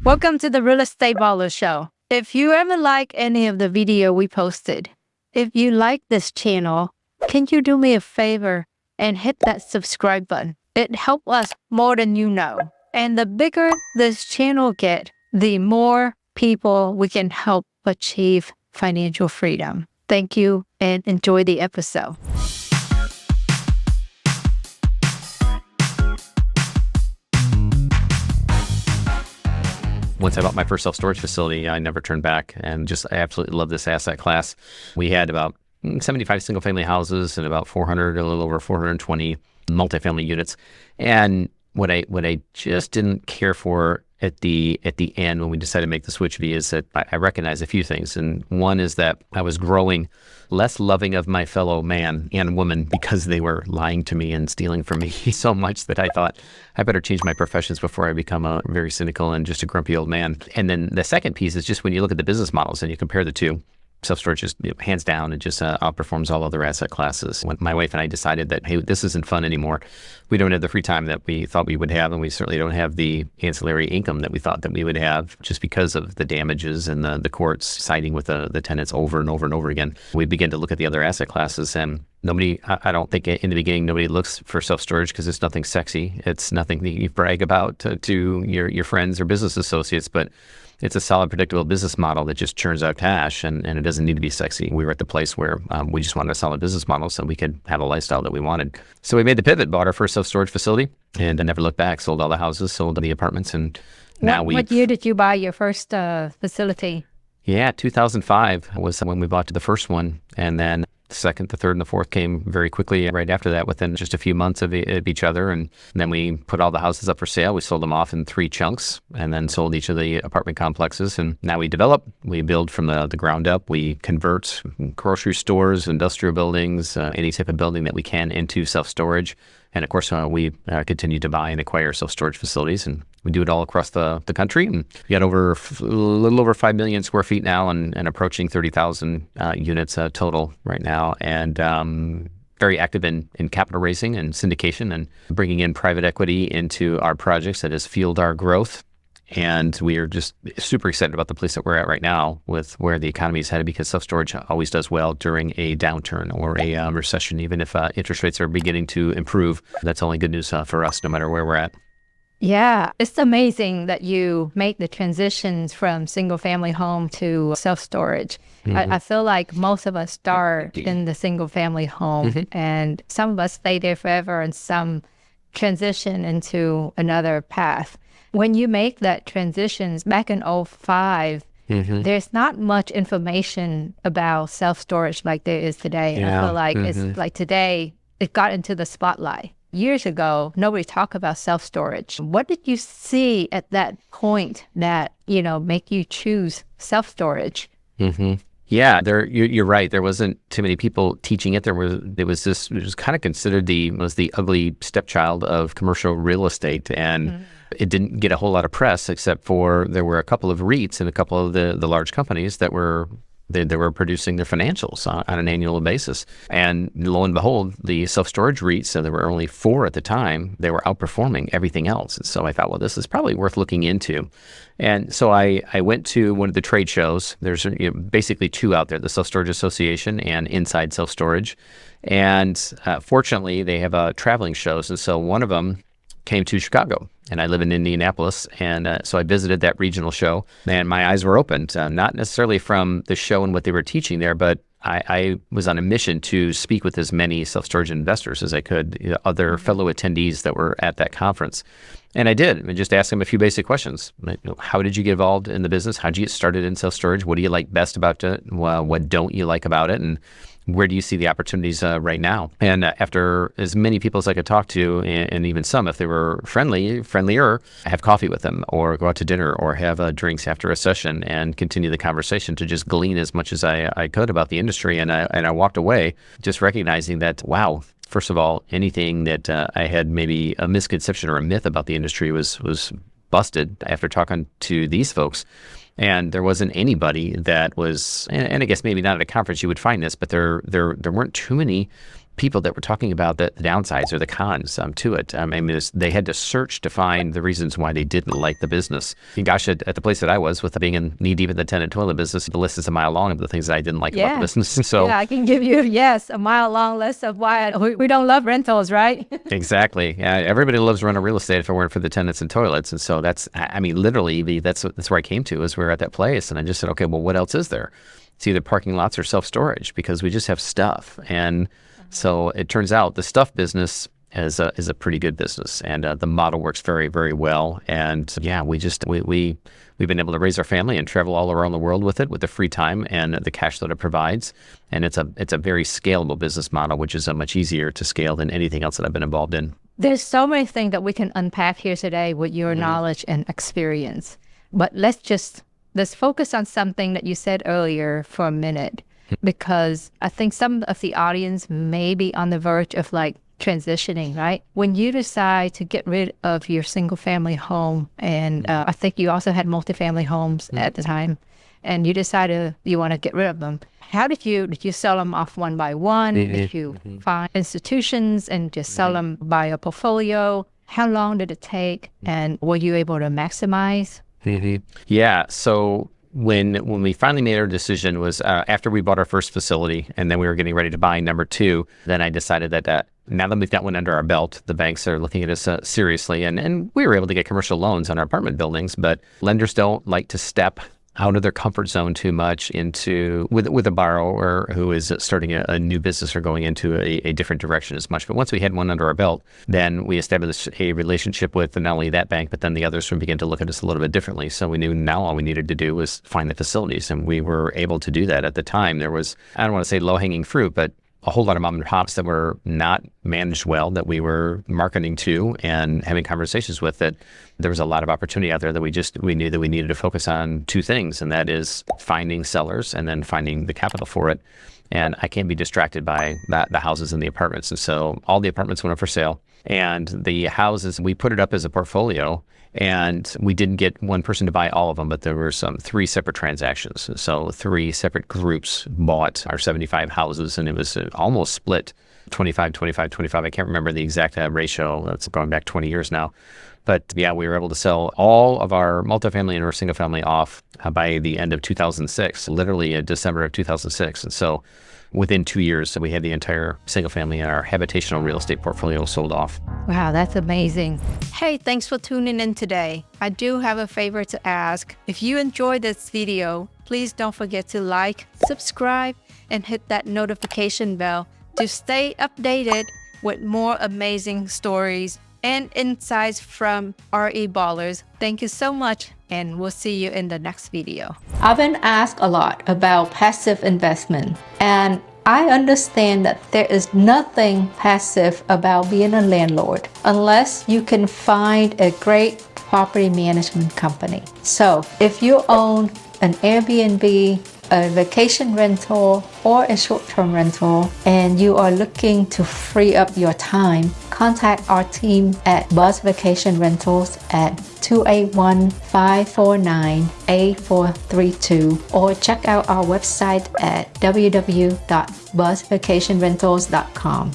Welcome to the Real Estate Baller Show. If you ever like any of the video we posted, if you like this channel, can you do me a favor and hit that subscribe button? It helps us more than you know. And the bigger this channel gets, the more people we can help achieve financial freedom. Thank you and enjoy the episode. Once I bought my first self-storage facility, I never turned back, and I absolutely love this asset class. We had about 75 single-family houses and about 400, a little over 420 multifamily units. And what I just didn't care for at the end when we decided to make the switch is that I recognized a few things. And one is that I was growing less loving of my fellow man and woman because they were lying to me and stealing from me so much that I thought I better change my professions before I become a very cynical and just a grumpy old man. And then the second piece is just when you look at the business models and you compare the two, self-storage just hands down, it just outperforms all other asset classes. When my wife and I decided that, hey, this isn't fun anymore, we don't have the free time that we thought we would have, and we certainly don't have the ancillary income that we thought that we would have just because of the damages and the courts siding with the tenants over and over and over again. We began to look at the other asset classes, and I don't think in the beginning, nobody looks for self-storage because it's nothing sexy. It's nothing that you brag about to your friends or business associates, but it's a solid, predictable business model that just churns out cash, and it doesn't need to be sexy. We were at the place where we just wanted a solid business model so we could have a lifestyle that we wanted. So we made the pivot, bought our first self-storage facility, and I never looked back, sold all the houses, sold the apartments, and now What year did you buy your first facility? Yeah, 2005 was when we bought the first one, and then the second, the third, and the fourth came very quickly right after that, within just a few months of each other. And then we put all the houses up for sale. We sold them off in 3 chunks and then sold each of the apartment complexes. And now we develop, we build from the ground up. We convert grocery stores, industrial buildings, any type of building that we can into self-storage. And of course, we continue to buy and acquire self-storage facilities, and we do it all across the country. And we got a little over 5 million square feet now, and approaching 30,000 units total right now. And very active in capital raising and syndication and bringing in private equity into our projects that has fueled our growth. And we are just super excited about the place that we're at right now with where the economy is headed, because self-storage always does well during a downturn or a recession. Even if interest rates are beginning to improve, that's only good news for us, no matter where we're at. Yeah, it's amazing that you make the transitions from single-family home to self-storage. Mm-hmm. I feel like most of us start in the single-family home, mm-hmm. and some of us stay there forever, and some transition into another path. When you make that transitions back in 2005, mm-hmm. there's not much information about self-storage like there is today. Yeah. I feel like mm-hmm. it's like today, it got into the spotlight. Years ago, nobody talked about self-storage. What did you see at that point that, make you choose self-storage? Mm-hmm. Yeah, you're right. There wasn't too many people teaching it. It was kind of considered the ugly stepchild of commercial real estate, and mm-hmm. it didn't get a whole lot of press, except for there were a couple of REITs and a couple of the large companies that were producing their financials on an annual basis. And lo and behold, the self-storage REITs, so there were only 4 at the time, they were outperforming everything else. And so I thought, well, this is probably worth looking into. And so I went to one of the trade shows. There's basically 2 out there, the Self-Storage Association and Inside Self-Storage. And fortunately, they have traveling shows. And so one of them came to Chicago, and I live in Indianapolis, and so I visited that regional show, and my eyes were opened, not necessarily from the show and what they were teaching there, but I was on a mission to speak with as many self-storage investors as I could, other fellow attendees that were at that conference. And I did, and just asked them a few basic questions. How did you get involved in the business? How did you get started in self-storage? What do you like best about it? What don't you like about it? And where do you see the opportunities right now? And after as many people as I could talk to, and even some, if they were friendlier, have coffee with them or go out to dinner or have drinks after a session and continue the conversation to just glean as much as I could about the industry. And I walked away just recognizing that, wow, first of all, anything that I had maybe a misconception or a myth about the industry was busted after talking to these folks. And there wasn't anybody that was, and I guess maybe not at a conference you would find this, but there weren't too many people that were talking about the downsides or the cons to it. I mean, they had to search to find the reasons why they didn't like the business. And gosh, at the place that I was, with being in knee deep in the tenant toilet business, the list is a mile long of the things that I didn't like about the business. So I can give you, a mile long list of why we don't love rentals, right? Exactly. Yeah, everybody loves rental real estate if it weren't for the tenants and toilets. And so that's, I mean, literally, that's where I came to, is we were at that place. And I just said, okay, well, what else is there? It's either parking lots or self-storage, because we just have stuff. And so it turns out the stuff business is a pretty good business, and the model works very, very well. And yeah, we've been able to raise our family and travel all around the world with it, with the free time and the cash that it provides. And it's a very scalable business model, which is much easier to scale than anything else that I've been involved in. There's so many things that we can unpack here today with your knowledge and experience. But let's focus on something that you said earlier for a minute, because I think some of the audience may be on the verge of transitioning, right? When you decide to get rid of your single family home, and I think you also had multifamily homes at the time, and you decided you want to get rid of them. How did you sell them off one by one? Did you find institutions and just sell them by a portfolio? How long did it take? And were you able to maximize? Yeah. So when we finally made our decision was after we bought our first facility, and then we were getting ready to buy number 2, then I decided that now that we've got one under our belt, the banks are looking at us seriously. And we were able to get commercial loans on our apartment buildings, but lenders don't like to step out of their comfort zone too much with a borrower who is starting a new business or going into a different direction as much. But once we had one under our belt, then we established a relationship with not only that bank, but then the others began to look at us a little bit differently. So we knew now all we needed to do was find the facilities, and we were able to do that. At the time, there was, I don't want to say low-hanging fruit, but a whole lot of mom and pops that were not managed well, that we were marketing to and having conversations with, that there was a lot of opportunity out there that we knew that we needed to focus on 2 things, and that is finding sellers and then finding the capital for it. And I can't be distracted by the houses and the apartments. And so all the apartments went up for sale, and the houses, we put it up as a portfolio. And we didn't get one person to buy all of them, but there were 3 separate transactions. So 3 separate groups bought our 75 houses, and it was almost split 25, 25, 25. I can't remember the exact ratio. That's going back 20 years now. But yeah, we were able to sell all of our multifamily and our single family off by the end of 2006, literally in December of 2006. And so within 2 years, we had the entire single family and our habitational real estate portfolio sold off. Wow, that's amazing. Hey, thanks for tuning in today. I do have a favor to ask. If you enjoyed this video, please don't forget to like, subscribe, and hit that notification bell to stay updated with more amazing stories and insights from REBallers. Thank you so much, and we'll see you in the next video. I've been asked a lot about passive investment, and I understand that there is nothing passive about being a landlord unless you can find a great property management company. So if you own an Airbnb, a vacation rental, or a short-term rental, and you are looking to free up your time, contact our team at Buzz Vacation Rentals at 281-549-8432, or check out our website at www.buzzvacationrentals.com.